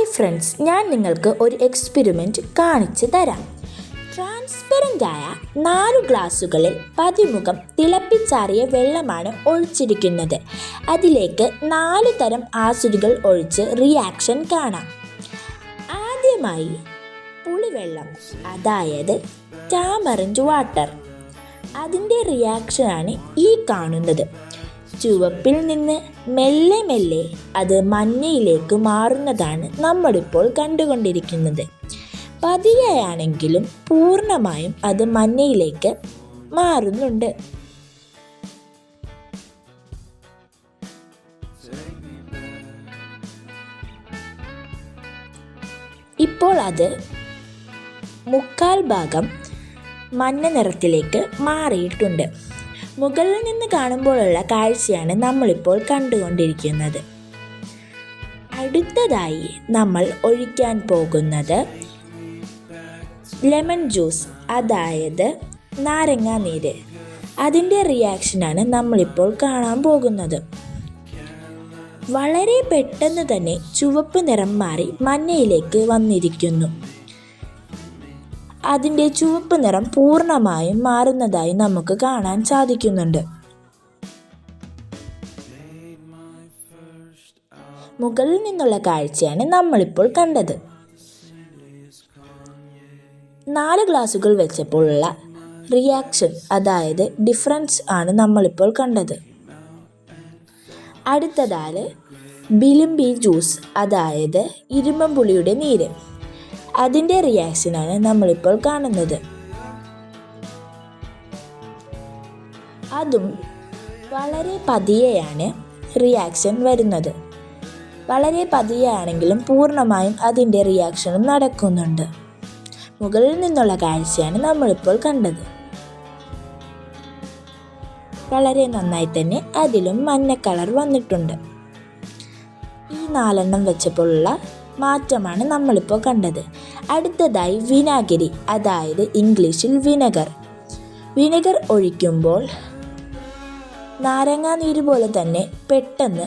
Hi friends, ഞാൻ നിങ്ങൾക്ക് ഒരു എക്സ്പെരിമെൻറ്റ് കാണിച്ചു തരാം. ട്രാൻസ്പെറൻ്റായ 4 ഗ്ലാസ്സുകളിൽ പതിമുഖം തിളപ്പിച്ചാറിയ വെള്ളമാണ് ഒഴിച്ചിരിക്കുന്നത്. അതിലേക്ക് 4 തരം ആസിഡുകൾ ഒഴിച്ച് റിയാക്ഷൻ കാണാം. ആദ്യമായി പുളിവെള്ളം, അതായത് ടാമറിൻഡ് വാട്ടർ. അതിൻ്റെ റിയാക്ഷനാണ് ഈ കാണുന്നത്. ചുവപ്പിൽ നിന്ന് മെല്ലെ മെല്ലെ അത് മഞ്ഞയിലേക്ക് മാറുന്നതാണ് നമ്മളിപ്പോൾ കണ്ടുകൊണ്ടിരിക്കുന്നത്. പതിയെയാണെങ്കിലും പൂർണ്ണമായും അത് മഞ്ഞയിലേക്ക് മാറുന്നുണ്ട്. ഇപ്പോൾ അത് 1/4 മഞ്ഞ നിറത്തിലേക്ക് മാറിയിട്ടുണ്ട്. മുകളിൽ നിന്ന് കാണുമ്പോഴുള്ള കാഴ്ചയാണ് നമ്മളിപ്പോൾ കണ്ടുകൊണ്ടിരിക്കുന്നത്. അടുത്തതായി നമ്മൾ ഒഴിക്കാൻ പോകുന്നത് ലെമൺ ജ്യൂസ്, അതായത് നാരങ്ങാ നീര്. അതിൻ്റെ റിയാക്ഷനാണ് നമ്മളിപ്പോൾ കാണാൻ പോകുന്നത്. വളരെ പെട്ടെന്ന് തന്നെ ചുവപ്പ് നിറം മാറി മഞ്ഞയിലേക്ക് വന്നിരിക്കുന്നു. അതിൻ്റെ ചുവപ്പ് നിറം പൂർണ്ണമായും മാറുന്നതായി നമുക്ക് കാണാൻ സാധിക്കുന്നുണ്ട്. മുകളിൽ നിന്നുള്ള കാഴ്ചയാണ് നമ്മളിപ്പോൾ കണ്ടത്. 4 ഗ്ലാസുകൾ വെച്ചപ്പോഴുള്ള റിയാക്ഷൻ, അതായത് ഡിഫറൻസ് ആണ് നമ്മളിപ്പോൾ കണ്ടത്. അടുത്തതായി ബിലിംബി ജ്യൂസ്, അതായത് ഇരുമ്പുളിയുടെ നീര്. അതിൻ്റെ റിയാക്ഷനാണ് നമ്മളിപ്പോൾ കാണുന്നത്. അതും വളരെ പതിയെയാണ് റിയാക്ഷൻ വരുന്നത്. വളരെ പതിയെയാണെങ്കിലും പൂർണ്ണമായും അതിൻ്റെ റിയാക്ഷനും നടക്കുന്നുണ്ട്. മുകളിൽ നിന്നുള്ള കാഴ്ചയാണ് നമ്മളിപ്പോൾ കണ്ടത്. വളരെ നന്നായി തന്നെ അതിലും മഞ്ഞ കളർ വന്നിട്ടുണ്ട്. ഈ 4 വെച്ചപ്പോഴുള്ള മാറ്റമാണ് നമ്മളിപ്പോൾ കണ്ടത്. അടുത്തതായി വിനാഗിരി, അതായത് ഇംഗ്ലീഷിൽ വിനെഗർ. വിനെഗർ ഒഴിക്കുമ്പോൾ നാരങ്ങാ നീര് പോലെ തന്നെ പെട്ടെന്ന്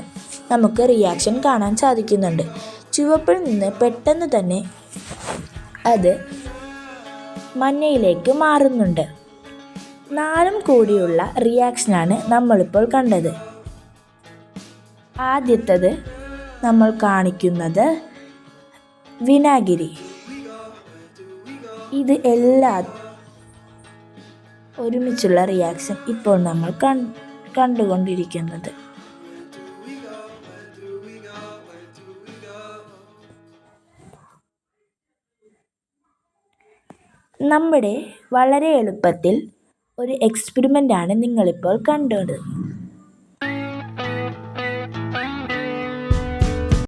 നമുക്ക് റിയാക്ഷൻ കാണാൻ സാധിക്കുന്നുണ്ട്. ചുവപ്പിൽ നിന്ന് പെട്ടെന്ന് തന്നെ അത് മഞ്ഞയിലേക്ക് മാറുന്നുണ്ട്. 4 കൂടിയുള്ള റിയാക്ഷനാണ് നമ്മളിപ്പോൾ കണ്ടത്. ആദ്യത്തേത് നമ്മൾ കാണിക്കുന്നത് വിനാഗിരി. ഇത് എല്ലാം ഒരുമിച്ചുള്ള റിയാക്ഷൻ ഇപ്പോൾ നമ്മൾ കണ്ടുകൊണ്ടിരിക്കുന്നത്. നമ്മുടെ വളരെ എളുപ്പത്തിൽ ഒരു എക്സ്പെരിമെൻ്റാണ് നിങ്ങളിപ്പോൾ കണ്ടത്.